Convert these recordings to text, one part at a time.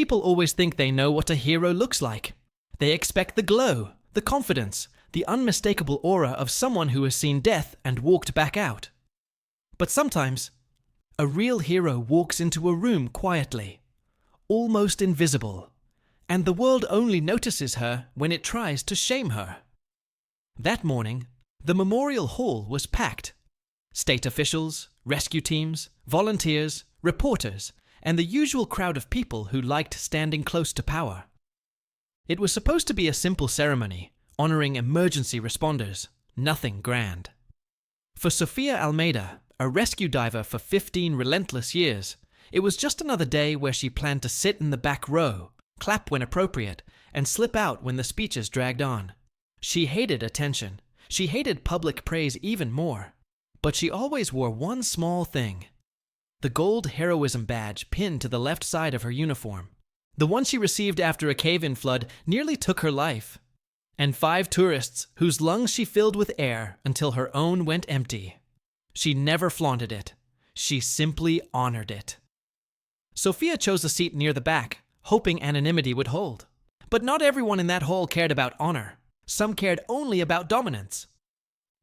People always think they know what a hero looks like. They expect the glow, the confidence, the unmistakable aura of someone who has seen death and walked back out. But sometimes, a real hero walks into a room quietly, almost invisible, and the world only notices her when it tries to shame her. That morning, the memorial hall was packed. State officials, rescue teams, volunteers, reporters, and the usual crowd of people who liked standing close to power. It was supposed to be a simple ceremony, honoring emergency responders, nothing grand. For Sofia Almeida, a rescue diver for 15 relentless years, it was just another day where she planned to sit in the back row, clap when appropriate, and slip out when the speeches dragged on. She hated attention. She hated public praise even more. But she always wore one small thing: the gold Heroism Badge pinned to the left side of her uniform. The one she received after a cave-in flood nearly took her life. And 5 tourists whose lungs she filled with air until her own went empty. She never flaunted it. She simply honored it. Sofia chose a seat near the back, hoping anonymity would hold. But not everyone in that hall cared about honor. Some cared only about dominance.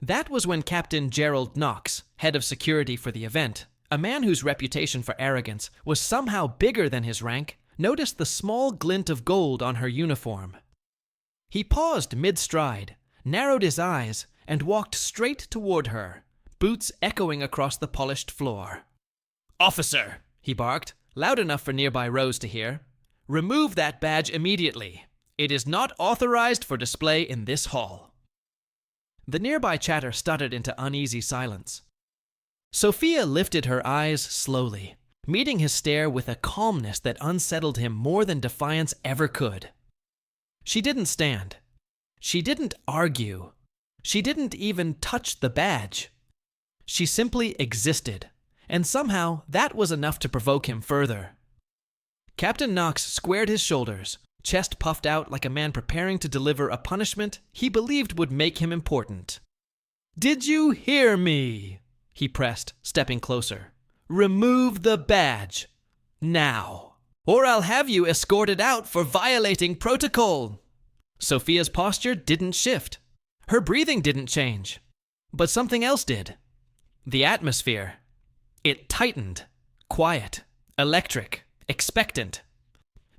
That was when Captain Gerald Knox, head of security for the event, a man whose reputation for arrogance was somehow bigger than his rank, noticed the small glint of gold on her uniform. He paused mid-stride, narrowed his eyes, and walked straight toward her, boots echoing across the polished floor. "Officer," he barked, loud enough for nearby rows to hear, "remove that badge immediately. It is not authorized for display in this hall." The nearby chatter stuttered into uneasy silence. Sofia lifted her eyes slowly, meeting his stare with a calmness that unsettled him more than defiance ever could. She didn't stand. She didn't argue. She didn't even touch the badge. She simply existed, and somehow that was enough to provoke him further. Captain Knox squared his shoulders, chest puffed out like a man preparing to deliver a punishment he believed would make him important. "Did you hear me?" he pressed, stepping closer. "Remove the badge. Now. Or I'll have you escorted out for violating protocol." Sofia's posture didn't shift. Her breathing didn't change. But something else did. The atmosphere. It tightened. Quiet. Electric. Expectant.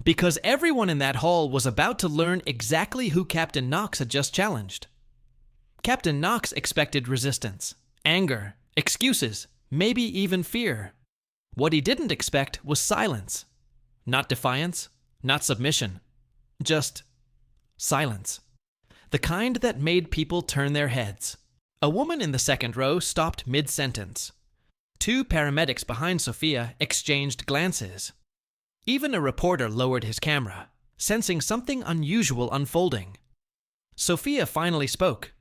Because everyone in that hall was about to learn exactly who Captain Knox had just challenged. Captain Knox expected resistance, anger, excuses, maybe even fear. What he didn't expect was silence. Not defiance, not submission. Just silence. The kind that made people turn their heads. A woman in the second row stopped mid-sentence. 2 paramedics behind Sofia exchanged glances. Even a reporter lowered his camera, sensing something unusual unfolding. Sofia finally spoke.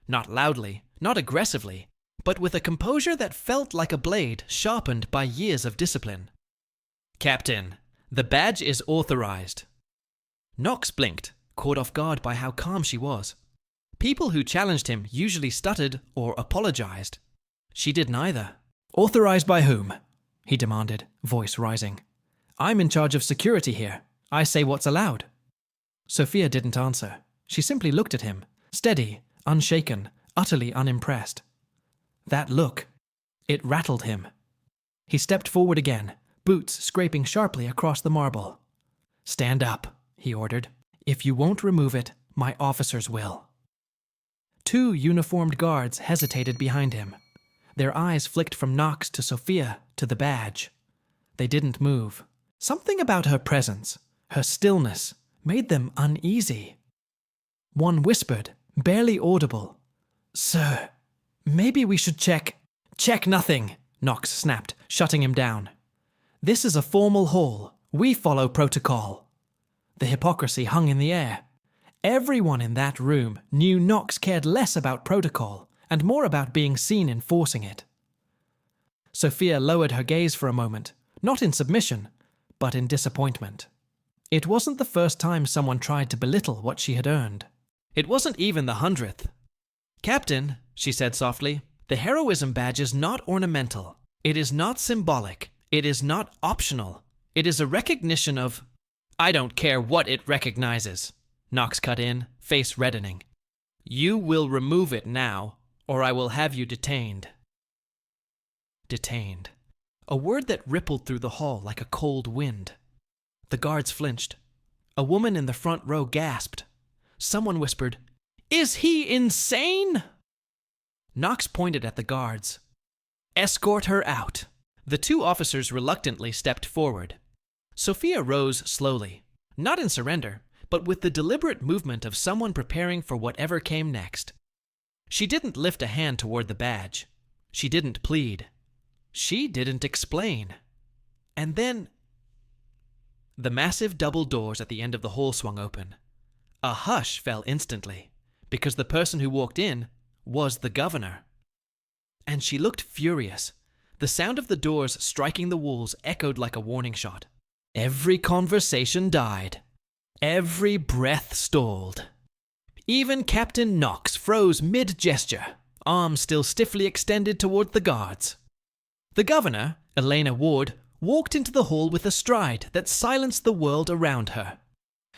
Not loudly, not aggressively, but with a composure that felt like a blade sharpened by years of discipline. "Captain, the badge is authorized." Knox blinked, caught off guard by how calm she was. People who challenged him usually stuttered or apologized. She did neither. "Authorized by whom?" he demanded, voice rising. "I'm in charge of security here. I say what's allowed." Sofia didn't answer. She simply looked at him, steady, unshaken, utterly unimpressed. That look, it rattled him. He stepped forward again, boots scraping sharply across the marble. "Stand up," he ordered. "If you won't remove it, my officers will." 2 uniformed guards hesitated behind him. Their eyes flicked from Knox to Sofia to the badge. They didn't move. Something about her presence, her stillness, made them uneasy. One whispered, barely audible, "Sir, maybe we should check." "Check nothing," Knox snapped, shutting him down. "This is a formal hall. We follow protocol." The hypocrisy hung in the air. Everyone in that room knew Knox cared less about protocol and more about being seen enforcing it. Sofia lowered her gaze for a moment, not in submission, but in disappointment. It wasn't the first time someone tried to belittle what she had earned. It wasn't even the 100th. "Captain," she said softly, "the Heroism Badge is not ornamental. It is not symbolic. It is not optional. It is a recognition of I don't care what it recognizes, Knox cut in, face reddening. You will remove it now, or I will have you detained. Detained. A word that rippled through the hall like a cold wind. The guards flinched. A woman in the front row gasped. Someone whispered, "Is he insane?" Knox pointed at the guards. "Escort her out." The two officers reluctantly stepped forward. Sofia rose slowly, not in surrender, but with the deliberate movement of someone preparing for whatever came next. She didn't lift a hand toward the badge. She didn't plead. She didn't explain. And then the massive double doors at the end of the hall swung open. A hush fell instantly, because the person who walked in was the governor. And she looked furious. The sound of the doors striking the walls echoed like a warning shot. Every conversation died. Every breath stalled. Even Captain Knox froze mid-gesture, arms still stiffly extended toward the guards. The governor, Elena Ward, walked into the hall with a stride that silenced the world around her.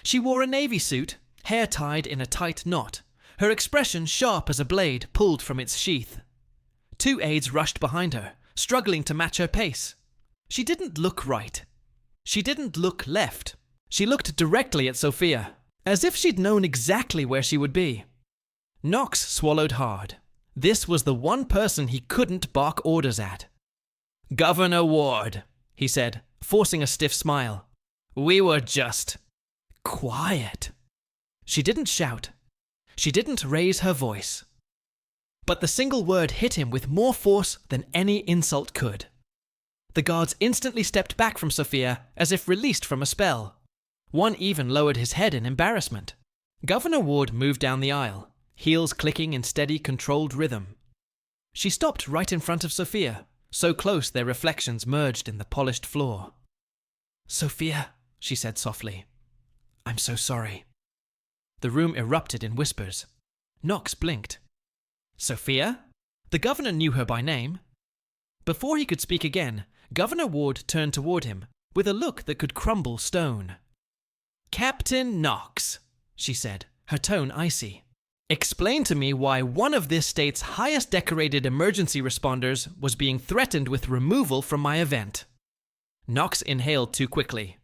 She wore a navy suit, hair tied in a tight knot, her expression sharp as a blade pulled from its sheath. Two aides rushed behind her, struggling to match her pace. She didn't look right. She didn't look left. She looked directly at Sofia, as if she'd known exactly where she would be. Knox swallowed hard. This was the one person he couldn't bark orders at. "Governor Ward," he said, forcing a stiff smile. "We were just quiet." She didn't shout. She didn't raise her voice. But the single word hit him with more force than any insult could. The guards instantly stepped back from Sofia as if released from a spell. One even lowered his head in embarrassment. Governor Ward moved down the aisle, heels clicking in steady, controlled rhythm. She stopped right in front of Sofia, so close their reflections merged in the polished floor. "Sofia," she said softly, "I'm so sorry." The room erupted in whispers. Knox blinked. "Sofia?" The governor knew her by name. Before he could speak again, Governor Ward turned toward him, with a look that could crumble stone. "Captain Knox," she said, her tone icy. "Explain to me why one of this state's highest decorated emergency responders was being threatened with removal from my event." Knox inhaled too quickly.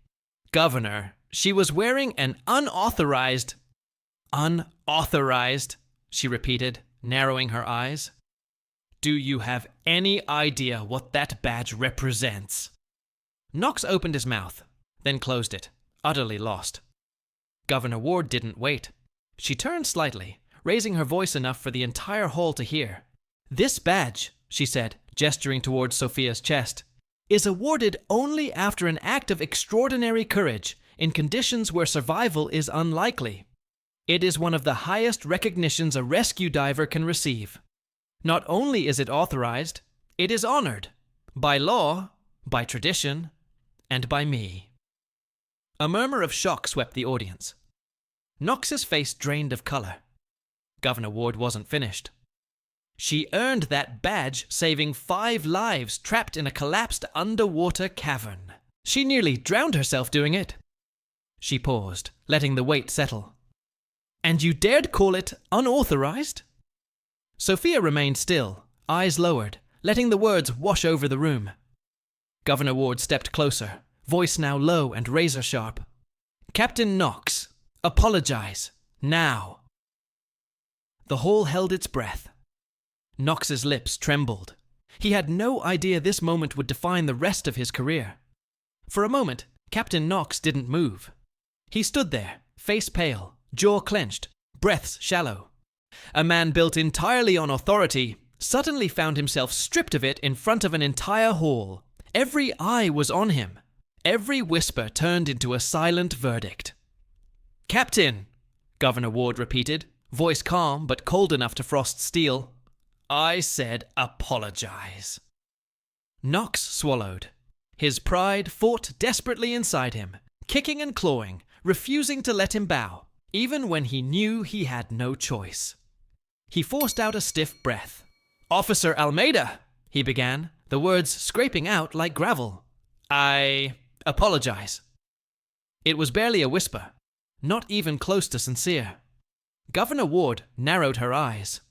"Governor, she was wearing an unauthorized..." "Unauthorized," she repeated, narrowing her eyes. "Do you have any idea what that badge represents?" Knox opened his mouth, then closed it, utterly lost. Governor Ward didn't wait. She turned slightly, raising her voice enough for the entire hall to hear. "This badge," she said, gesturing towards Sofia's chest, "is awarded only after an act of extraordinary courage in conditions where survival is unlikely. It is one of the highest recognitions a rescue diver can receive. Not only is it authorized, it is honored. By law, by tradition, and by me." A murmur of shock swept the audience. Knox's face drained of color. Governor Ward wasn't finished. "She earned that badge saving 5 lives trapped in a collapsed underwater cavern. She nearly drowned herself doing it." She paused, letting the weight settle. "And you dared call it unauthorized?" Sofia remained still, eyes lowered, letting the words wash over the room. Governor Ward stepped closer, voice now low and razor-sharp. "Captain Knox, apologize, now." The hall held its breath. Knox's lips trembled. He had no idea this moment would define the rest of his career. For a moment, Captain Knox didn't move. He stood there, face pale, jaw clenched, breaths shallow. A man built entirely on authority suddenly found himself stripped of it in front of an entire hall. Every eye was on him. Every whisper turned into a silent verdict. "Captain," Governor Ward repeated, voice calm but cold enough to frost steel. "I said apologize." Knox swallowed. His pride fought desperately inside him, kicking and clawing, refusing to let him bow, even when he knew he had no choice. He forced out a stiff breath. "Officer Almeida," he began, the words scraping out like gravel. "I apologize." It was barely a whisper, not even close to sincere. Governor Ward narrowed her eyes.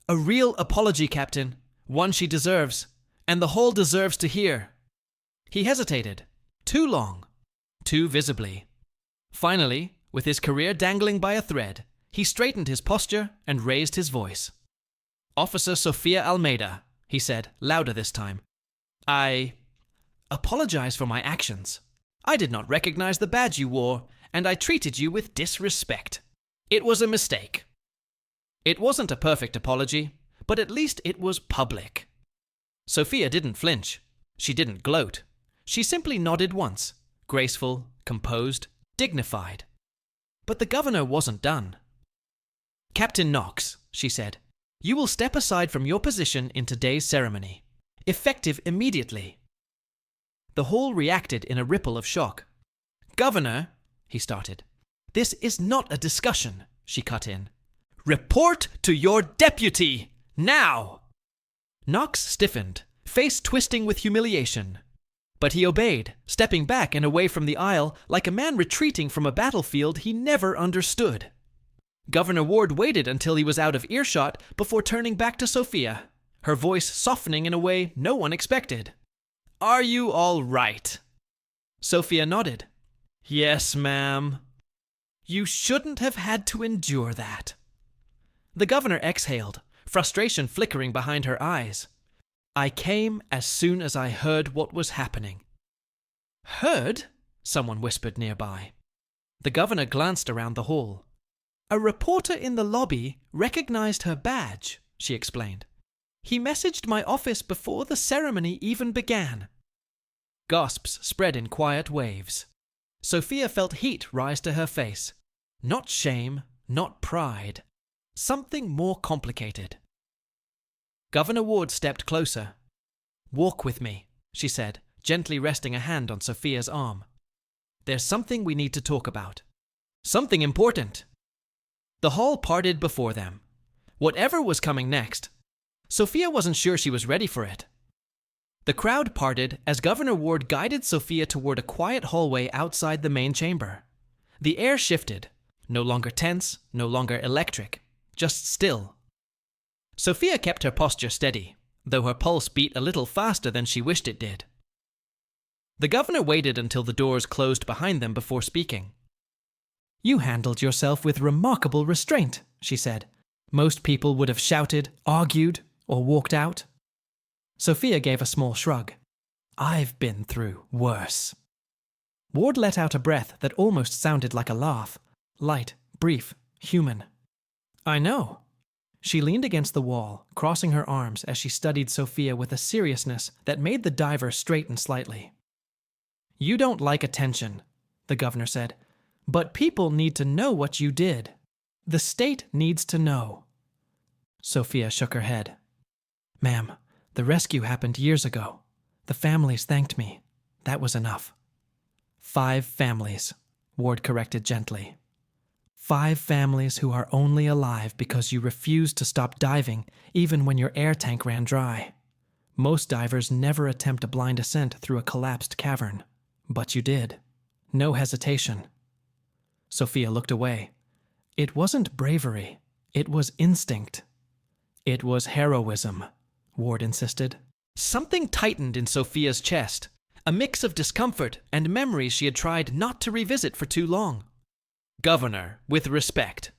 "A real apology, Captain. One she deserves, and the whole deserves to hear." He hesitated. Too long. Too visibly. Finally, with his career dangling by a thread, he straightened his posture and raised his voice. "Officer Sofia Almeida," he said, louder this time. "I apologize for my actions. I did not recognize the badge you wore, and I treated you with disrespect. It was a mistake." It wasn't a perfect apology, but at least it was public. Sofia didn't flinch. She didn't gloat. She simply nodded once, graceful, composed, dignified. But the governor wasn't done. "Captain Knox," she said, "you will step aside from your position in today's ceremony, effective immediately." The hall reacted in a ripple of shock. "Governor," he started. "This is not a discussion," she cut in. "Report to your deputy, now!" Knox stiffened, face twisting with humiliation. But he obeyed, stepping back and away from the aisle like a man retreating from a battlefield he never understood. Governor Ward waited until he was out of earshot before turning back to Sofia, her voice softening in a way no one expected. "Are you all right?" Sofia nodded. "Yes, ma'am." "You shouldn't have had to endure that." The governor exhaled, frustration flickering behind her eyes. "I came as soon as I heard what was happening." "Heard?" someone whispered nearby. The governor glanced around the hall. "A reporter in the lobby recognized her badge," she explained. "He messaged my office before the ceremony even began." Gasps spread in quiet waves. Sofia felt heat rise to her face. Not shame, not pride. Something more complicated. Governor Ward stepped closer. "Walk with me," she said, gently resting a hand on Sofia's arm. "There's something we need to talk about. Something important." The hall parted before them. Whatever was coming next, Sofia wasn't sure she was ready for it. The crowd parted as Governor Ward guided Sofia toward a quiet hallway outside the main chamber. The air shifted, no longer tense, no longer electric, just still. Sofia kept her posture steady, though her pulse beat a little faster than she wished it did. The governor waited until the doors closed behind them before speaking. "You handled yourself with remarkable restraint," she said. "Most people would have shouted, argued, or walked out." Sofia gave a small shrug. "I've been through worse." Ward let out a breath that almost sounded like a laugh. Light, brief, human. "I know." She leaned against the wall, crossing her arms as she studied Sofia with a seriousness that made the diver straighten slightly. "You don't like attention," the governor said, "but people need to know what you did. The state needs to know." Sofia shook her head. "Ma'am, the rescue happened years ago. The families thanked me. That was enough." 5 families, Ward corrected gently. 5 families who are only alive because you refused to stop diving even when your air tank ran dry. Most divers never attempt a blind ascent through a collapsed cavern. But you did. No hesitation. Sofia looked away. It wasn't bravery. It was instinct. "It was heroism," Ward insisted. Something tightened in Sofia's chest, a mix of discomfort and memories she had tried not to revisit for too long. "Governor, with respect,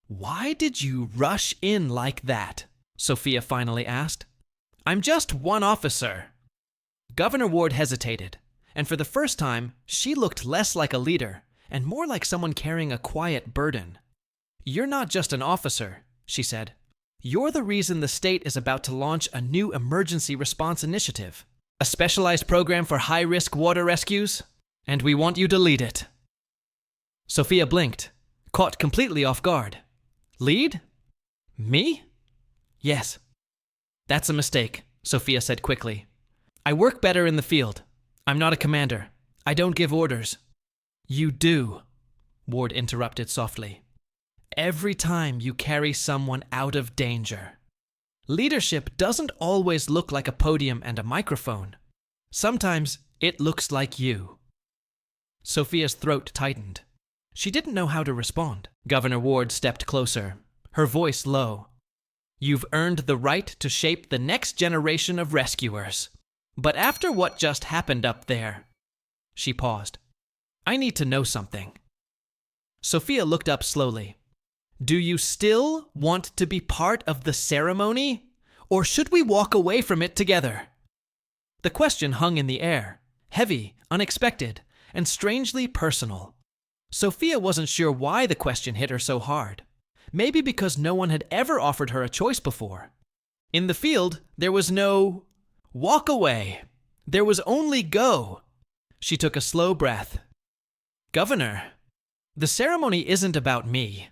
why did you rush in like that?" Sofia finally asked. "I'm just one officer." Governor Ward hesitated, and for the first time, she looked less like a leader and more like someone carrying a quiet burden. "You're not just an officer," she said. "You're the reason the state is about to launch a new emergency response initiative, a specialized program for high-risk water rescues, and we want you to lead it." Sofia blinked, caught completely off guard. "Lead? Me?" "Yes." "That's a mistake," Sofia said quickly. "I work better in the field. I'm not a commander. I don't give orders." "You do," Ward interrupted softly. "Every time you carry someone out of danger. Leadership doesn't always look like a podium and a microphone. Sometimes it looks like you." Sofia's throat tightened. She didn't know how to respond. Governor Ward stepped closer, her voice low. "You've earned the right to shape the next generation of rescuers. But after what just happened up there..." She paused. "I need to know something." Sofia looked up slowly. "Do you still want to be part of the ceremony? Or should we walk away from it together?" The question hung in the air, heavy, unexpected, and strangely personal. Sofia wasn't sure why the question hit her so hard. Maybe because no one had ever offered her a choice before. In the field, there was no walk away. There was only go. She took a slow breath. "Governor, the ceremony isn't about me."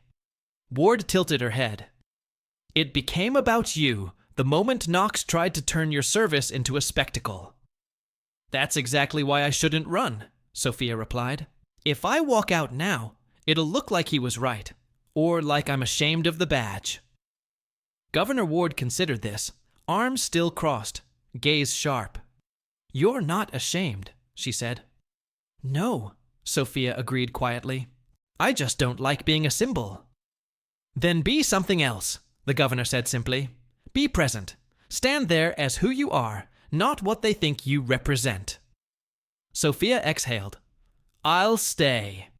Ward tilted her head. "It became about you the moment Knox tried to turn your service into a spectacle." "That's exactly why I shouldn't run," Sofia replied. "If I walk out now, it'll look like he was right, or like I'm ashamed of the badge." Governor Ward considered this, arms still crossed, gaze sharp. "You're not ashamed," she said. "No," Sofia agreed quietly. "I just don't like being a symbol." "Then be something else," the governor said simply. "Be present. Stand there as who you are, not what they think you represent." Sofia exhaled. "I'll stay."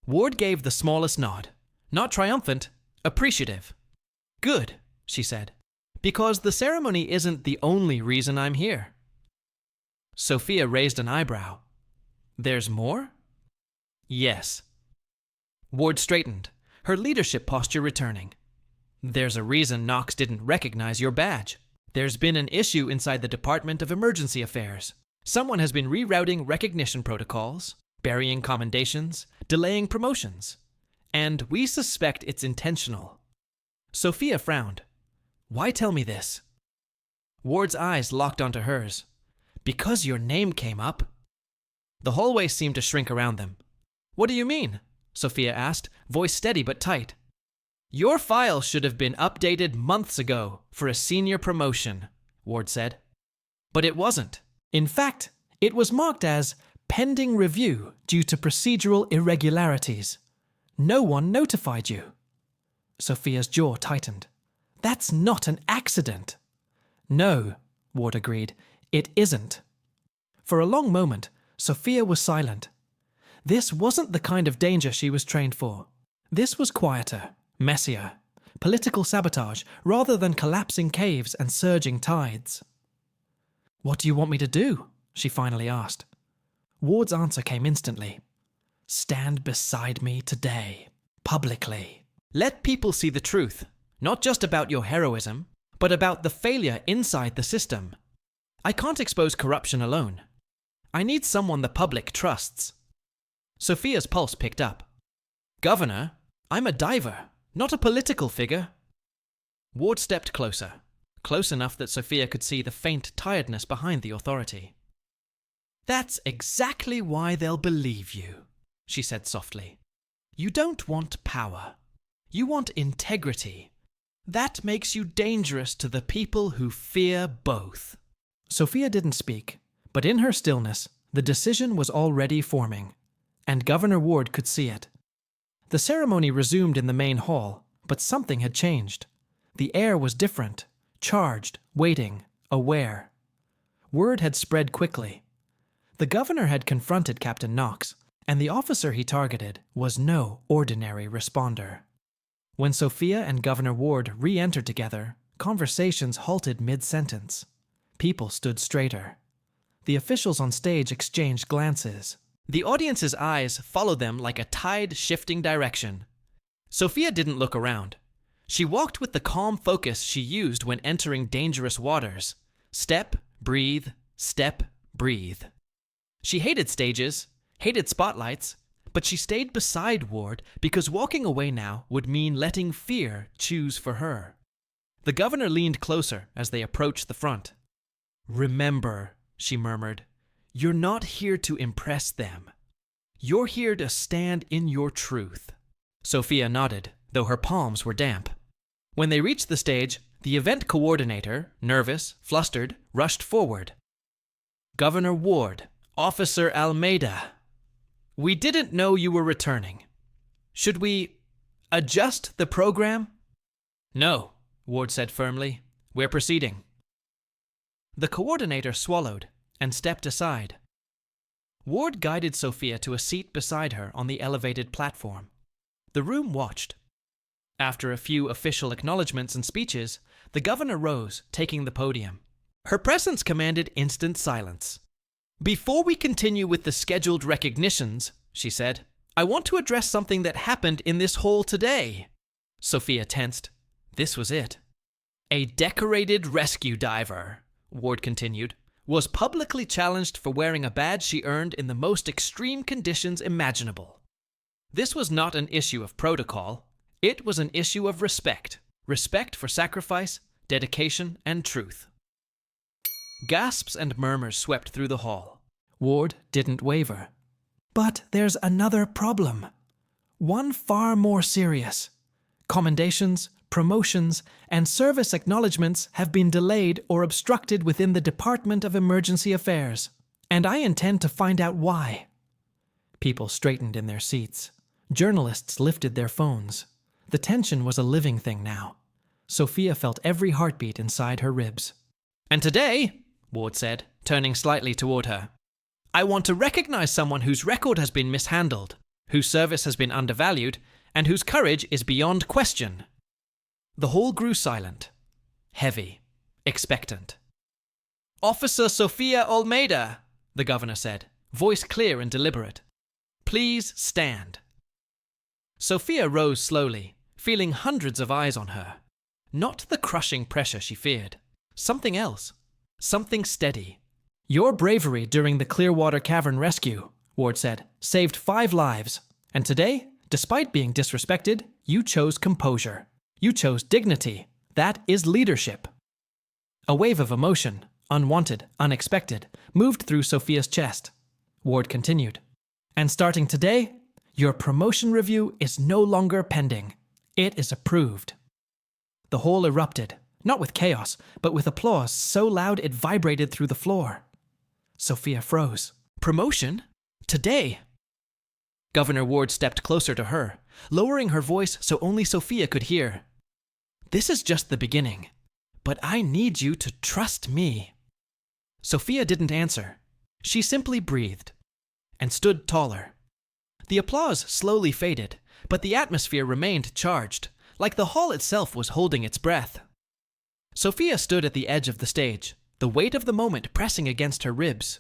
Ward gave the smallest nod. Not triumphant, appreciative. "Good," she said, "because the ceremony isn't the only reason I'm here." Sofia raised an eyebrow. "There's more?" "Yes." Ward straightened, her leadership posture returning. "There's a reason Knox didn't recognize your badge. There's been an issue inside the Department of Emergency Affairs. Someone has been rerouting recognition protocols, burying commendations, delaying promotions. And we suspect it's intentional." Sofia frowned. "Why tell me this?" Ward's eyes locked onto hers. "Because your name came up." The hallway seemed to shrink around them. "What do you mean?" Sofia asked, voice steady but tight. "Your file should have been updated months ago for a senior promotion," Ward said. "But it wasn't. In fact, it was marked as pending review due to procedural irregularities. No one notified you." Sofia's jaw tightened. "That's not an accident." "No," Ward agreed, "it isn't." For a long moment, Sofia was silent. This wasn't the kind of danger she was trained for. This was quieter, messier, political sabotage rather than collapsing caves and surging tides. "What do you want me to do?" she finally asked. Ward's answer came instantly. "Stand beside me today, publicly. Let people see the truth, not just about your heroism, but about the failure inside the system. I can't expose corruption alone. I need someone the public trusts." Sofia's pulse picked up. "Governor, I'm a diver, not a political figure." Ward stepped closer, close enough that Sofia could see the faint tiredness behind the authority. "That's exactly why they'll believe you," she said softly. "You don't want power. You want integrity. That makes you dangerous to the people who fear both." Sofia didn't speak, but in her stillness, the decision was already forming, and Governor Ward could see it. The ceremony resumed in the main hall, but something had changed. The air was different, charged, waiting, aware. Word had spread quickly. The governor had confronted Captain Knox, and the officer he targeted was no ordinary responder. When Sofia and Governor Ward re-entered together, conversations halted mid-sentence. People stood straighter. The officials on stage exchanged glances. The audience's eyes followed them like a tide shifting direction. Sofia didn't look around. She walked with the calm focus she used when entering dangerous waters. Step, breathe, step, breathe. She hated stages, hated spotlights, but she stayed beside Ward because walking away now would mean letting fear choose for her. The governor leaned closer as they approached the front. "Remember," she murmured, "you're not here to impress them. You're here to stand in your truth." Sofia nodded, though her palms were damp. When they reached the stage, the event coordinator, nervous, flustered, rushed forward. "Governor Ward, Officer Almeida." We didn't know you were returning. Should we adjust the program? No, Ward said firmly. We're proceeding. The coordinator swallowed and stepped aside. Ward guided Sofia to a seat beside her on the elevated platform. The room watched. After a few official acknowledgements and speeches, the governor rose, taking the podium. Her presence commanded instant silence. Before we continue with the scheduled recognitions, she said, I want to address something that happened in this hall today. Sofia tensed. This was it. A decorated rescue diver, Ward continued, was publicly challenged for wearing a badge she earned in the most extreme conditions imaginable. This was not an issue of protocol. It was an issue of respect. Respect for sacrifice, dedication, and truth. Gasps and murmurs swept through the hall. Ward didn't waver. But there's another problem. One far more serious. Commendations, promotions, and service acknowledgements have been delayed or obstructed within the Department of Emergency Affairs, and I intend to find out why. People straightened in their seats. Journalists lifted their phones. The tension was a living thing now. Sofia felt every heartbeat inside her ribs. And today, Ward said, turning slightly toward her, I want to recognize someone whose record has been mishandled, whose service has been undervalued, and whose courage is beyond question. The hall grew silent, heavy, expectant. Officer Sofia Almeida, the governor said, voice clear and deliberate. Please stand. Sofia rose slowly, feeling hundreds of eyes on her. Not the crushing pressure she feared. Something else. Something steady. Your bravery during the Clearwater Cavern rescue, Ward said, saved 5 lives. And today, despite being disrespected, you chose composure. You chose dignity. That is leadership. A wave of emotion, unwanted, unexpected, moved through Sofia's chest. Ward continued. And starting today, your promotion review is no longer pending. It is approved. The hall erupted, not with chaos, but with applause so loud it vibrated through the floor. Sofia froze. Promotion? Today? Governor Ward stepped closer to her, lowering her voice so only Sofia could hear. This is just the beginning, but I need you to trust me. Sofia didn't answer. She simply breathed and stood taller. The applause slowly faded, but the atmosphere remained charged, like the hall itself was holding its breath. Sofia stood at the edge of the stage, the weight of the moment pressing against her ribs.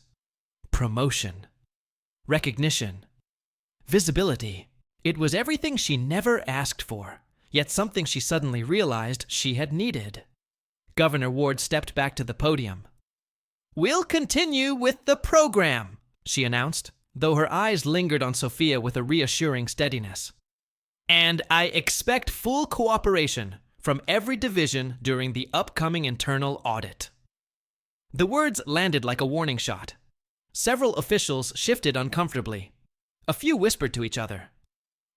Promotion. Recognition. Visibility. It was everything she never asked for, yet something she suddenly realized she had needed. Governor Ward stepped back to the podium. We'll continue with the program, she announced, though her eyes lingered on Sofia with a reassuring steadiness. And I expect full cooperation from every division during the upcoming internal audit. The words landed like a warning shot. Several officials shifted uncomfortably. A few whispered to each other.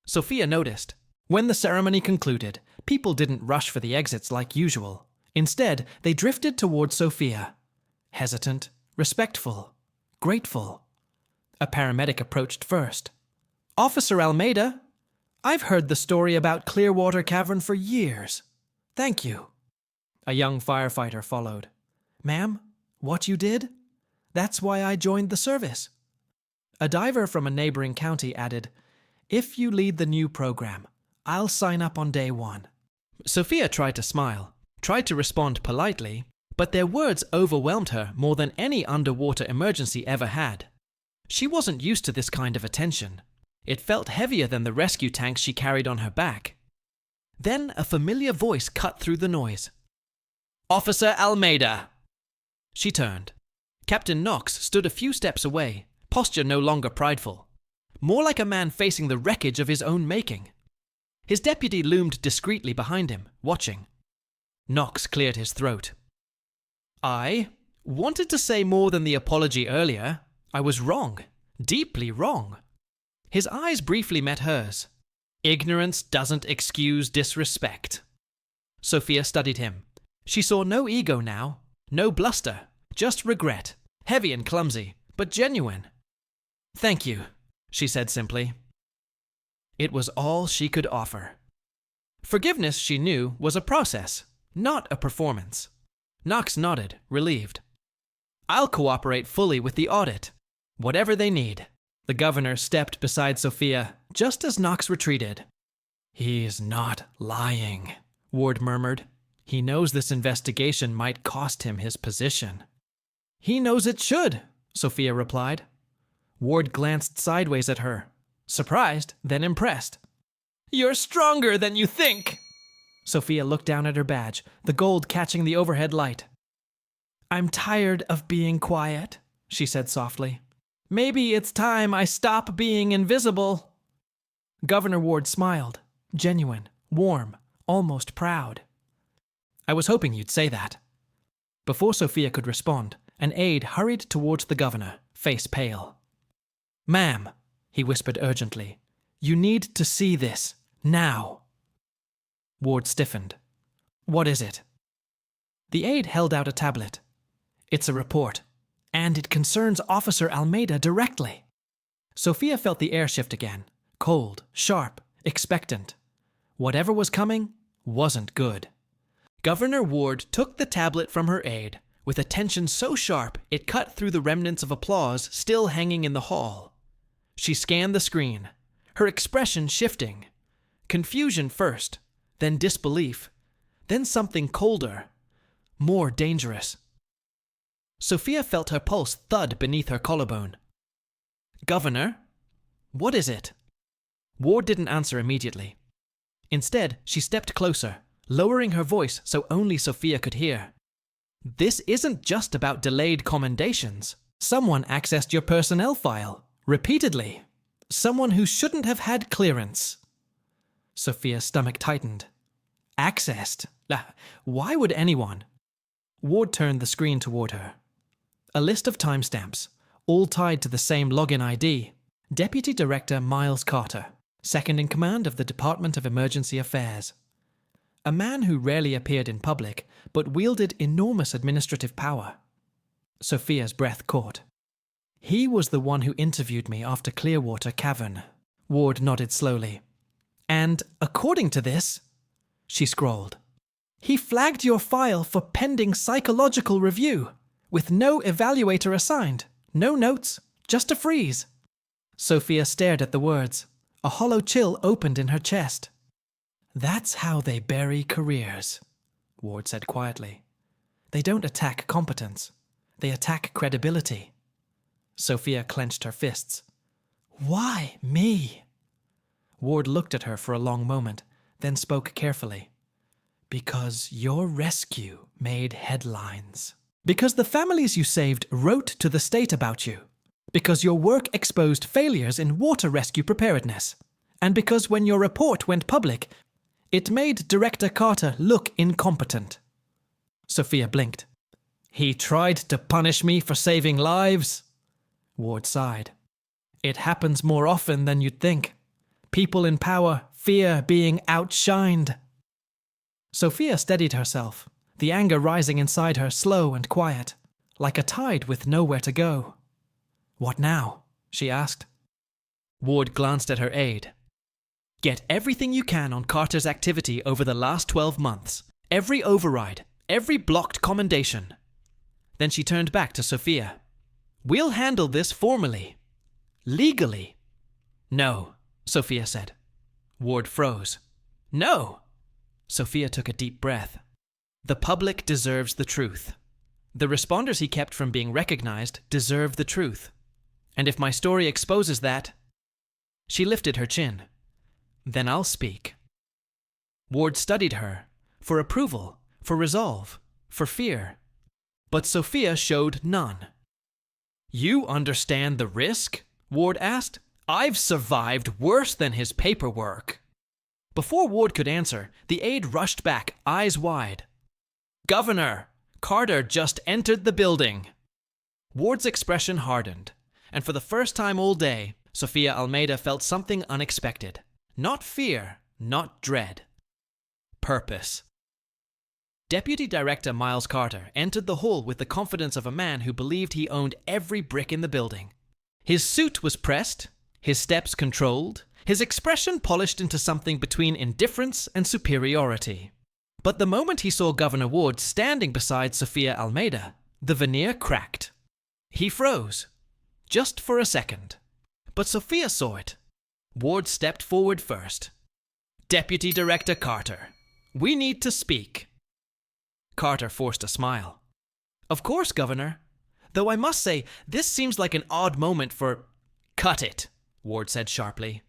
Sofia noticed. When the ceremony concluded, people didn't rush for the exits like usual. Instead, they drifted towards Sofia. Hesitant, respectful, grateful. A paramedic approached first. Officer Almeida, I've heard the story about Clearwater Cavern for years. Thank you. A young firefighter followed. Ma'am, what you did? That's why I joined the service. A diver from a neighboring county added, if you lead the new program, I'll sign up on day 1. Sofia tried to smile, tried to respond politely, but their words overwhelmed her more than any underwater emergency ever had. She wasn't used to this kind of attention. It felt heavier than the rescue tanks she carried on her back. Then a familiar voice cut through the noise. Officer Almeida! She turned. Captain Knox stood a few steps away, posture no longer prideful. More like a man facing the wreckage of his own making. His deputy loomed discreetly behind him, watching. Knox cleared his throat. I wanted to say more than the apology earlier. I was wrong. Deeply wrong. His eyes briefly met hers. Ignorance doesn't excuse disrespect. Sofia studied him. She saw no ego now, no bluster, just regret, heavy and clumsy, but genuine. Thank you, she said simply. It was all she could offer. Forgiveness, she knew, was a process, not a performance. Knox nodded, relieved. I'll cooperate fully with the audit. Whatever they need. The governor stepped beside Sofia, just as Knox retreated. He's not lying, Ward murmured. He knows this investigation might cost him his position. He knows it should, Sofia replied. Ward glanced sideways at her, surprised, then impressed. You're stronger than you think. Sofia looked down at her badge, the gold catching the overhead light. I'm tired of being quiet, she said softly. Maybe it's time I stop being invisible. Governor Ward smiled, genuine, warm, almost proud. I was hoping you'd say that. Before Sofia could respond, an aide hurried towards the governor, face pale. Ma'am, he whispered urgently, you need to see this, now. Ward stiffened. What is it? The aide held out a tablet. It's a report, and it concerns Officer Almeida directly. Sofia felt the air shift again, cold, sharp, expectant. Whatever was coming wasn't good. Governor Ward took the tablet from her aide, with a tension so sharp it cut through the remnants of applause still hanging in the hall. She scanned the screen, her expression shifting. Confusion first, then disbelief, then something colder, more dangerous. Sofia felt her pulse thud beneath her collarbone. Governor? What is it? Ward didn't answer immediately. Instead, she stepped closer, lowering her voice so only Sofia could hear. This isn't just about delayed commendations. Someone accessed your personnel file, repeatedly. Someone who shouldn't have had clearance. Sofia's stomach tightened. Accessed? Why would anyone? Ward turned the screen toward her. A list of timestamps, all tied to the same login ID. Deputy Director Miles Carter, second in command of the Department of Emergency Affairs. A man who rarely appeared in public, but wielded enormous administrative power. Sofia's breath caught. He was the one who interviewed me after Clearwater Cavern. Ward nodded slowly. And according to this, she scrolled, he flagged your file for pending psychological review, with no evaluator assigned, no notes, just a freeze. Sofia stared at the words. A hollow chill opened in her chest. That's how they bury careers, Ward said quietly. They don't attack competence. They attack credibility. Sofia clenched her fists. Why me? Ward looked at her for a long moment, then spoke carefully. Because your rescue made headlines. Because the families you saved wrote to the state about you. Because your work exposed failures in water rescue preparedness. And because when your report went public, it made Director Carter look incompetent. Sofia blinked. He tried to punish me for saving lives? Ward sighed. It happens more often than you'd think. People in power fear being outshined. Sofia steadied herself, the anger rising inside her slow and quiet, like a tide with nowhere to go. What now? She asked. Ward glanced at her aide. Get everything you can on Carter's activity over the last 12 months. Every override, every blocked commendation. Then she turned back to Sofia. We'll handle this formally. Legally. No, Sofia said. Ward froze. No. Sofia took a deep breath. The public deserves the truth. The responders he kept from being recognized deserve the truth. And if my story exposes that... She lifted her chin. Then I'll speak. Ward studied her, for approval, for resolve, for fear. But Sofia showed none. You understand the risk? Ward asked. I've survived worse than his paperwork. Before Ward could answer, the aide rushed back, eyes wide. Governor, Carter just entered the building. Ward's expression hardened, and for the first time all day, Sofia Almeida felt something unexpected. Not fear, not dread. Purpose. Deputy Director Miles Carter entered the hall with the confidence of a man who believed he owned every brick in the building. His suit was pressed, His steps controlled, his expression polished into something between indifference and superiority. But the moment he saw Governor Ward standing beside Sofia Almeida, the veneer cracked. He froze, just for a second. But Sofia saw it. Ward stepped forward first. "Deputy Director Carter, we need to speak." Carter forced a smile. "Of course, Governor. Though I must say, this seems like an odd moment for—" "Cut it," Ward said sharply.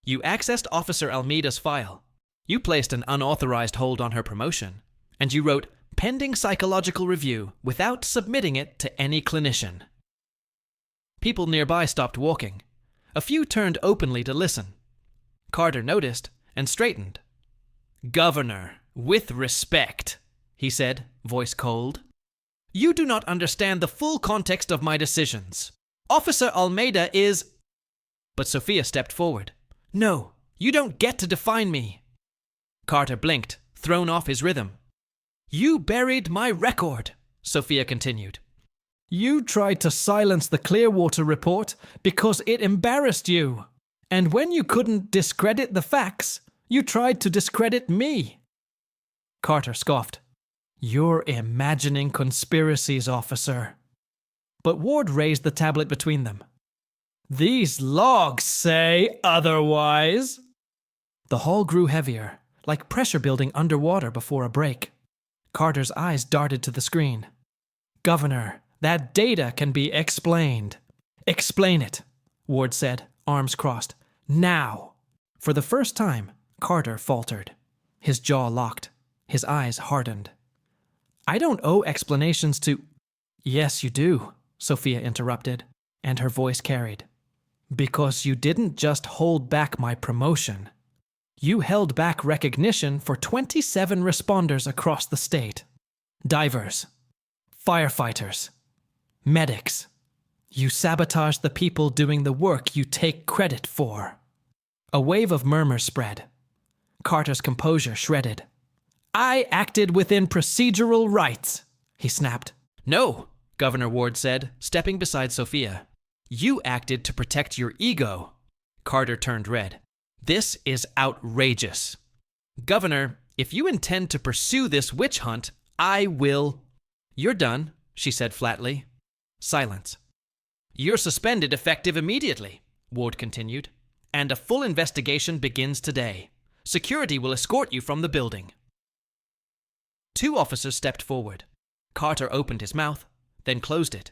"You accessed Officer Almeida's file. You placed an unauthorized hold on her promotion. And you wrote, 'Pending psychological review,' without submitting it to any clinician." People nearby stopped walking. A few turned openly to listen. Carter noticed and straightened. "Governor, with respect," he said, voice cold. "You do not understand the full context of my decisions. Officer Almeida is—" But Sofia stepped forward. "No, you don't get to define me." Carter blinked, thrown off his rhythm. "You buried my record," Sofia continued. "You tried to silence the Clearwater report because it embarrassed you. And when you couldn't discredit the facts, you tried to discredit me." Carter scoffed. "You're imagining conspiracies, officer." But Ward raised the tablet between them. "These logs say otherwise." The hall grew heavier, like pressure building underwater before a break. Carter's eyes darted to the screen. "Governor, that data can be explained." "Explain it," Ward said, arms crossed. "Now." For the first time, Carter faltered. His jaw locked. His eyes hardened. "I don't owe explanations to—" "Yes, you do," Sofia interrupted, and her voice carried. "Because you didn't just hold back my promotion. You held back recognition for 27 responders across the state. Divers, firefighters, medics. You sabotaged the people doing the work you take credit for." A wave of murmurs spread. Carter's composure shredded. "I acted within procedural rights," he snapped. "No," Governor Ward said, stepping beside Sofia. "You acted to protect your ego." Carter turned red. "This is outrageous. Governor, if you intend to pursue this witch hunt, I will—" "You're done," she said flatly. Silence. "You're suspended effective immediately," Ward continued. "And a full investigation begins today. Security will escort you from the building." Two officers stepped forward. Carter opened his mouth, then closed it.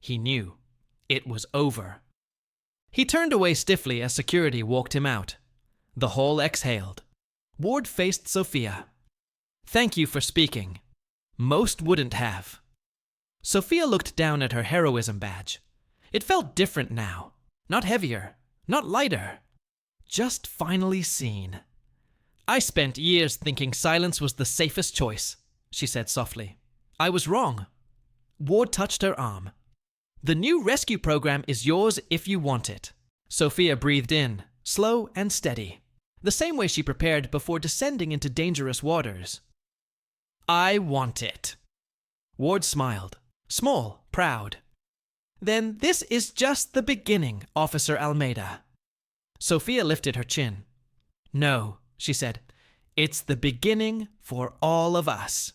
He knew. It was over. He turned away stiffly as security walked him out. The hall exhaled. Ward faced Sofia. "Thank you for speaking. Most wouldn't have." Sofia looked down at her Heroism Badge. It felt different now. Not heavier. Not lighter. Just finally seen. "I spent years thinking silence was the safest choice," she said softly. "I was wrong." Ward touched her arm. "The new rescue program is yours if you want it." Sofia breathed in, slow and steady, the same way she prepared before descending into dangerous waters. "I want it." Ward smiled, small, proud. "Then this is just the beginning, Officer Almeida." Sofia lifted her chin. "No," she said, "it's the beginning for all of us."